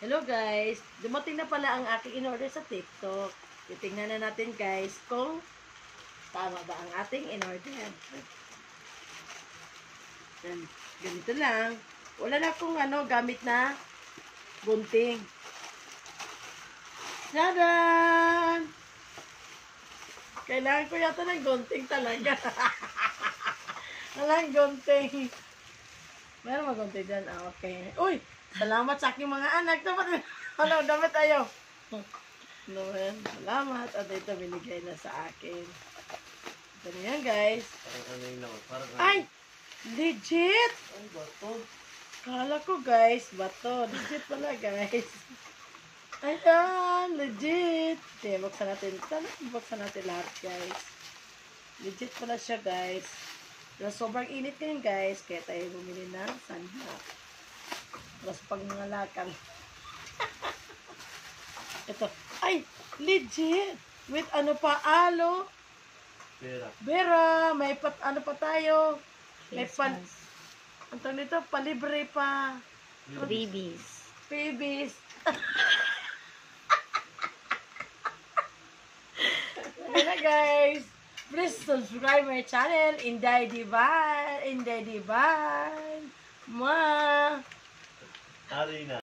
Hello guys, dumating na pala ang aking in-order sa TikTok. Titingnan na natin guys kung tama ba ang ating in-order. Ganito lang. Wala na akong gamit na gunting. Tadan! Kailangan ko yata ng gunting talaga. Walang gunting. Meron magunting dyan. Ah, okay. Uy! Salamat sa aking mga anak. Dapat, dapat tayo. Noel, salamat. At ito binigay na sa akin. Ito na yan, guys. Ay! Legit! Ay, bato. Kala ko, guys, bato. Legit pala, guys. Ayan, legit. Okay, buksan natin. Buksan natin lahat, guys. Legit pala siya, guys. Pero sobrang init ngayon, guys. Kaya tayo bumili ng sunblock. Tapos pag mga lakang. Ito. Ay, legit. With ano pa, alo. Bera. May ano pa tayo. May ang tawag nito, palibre pa. Babies. Babies. Ayan guys. Please subscribe my channel, Inday Divine. Inday Divine. Ma. Arena.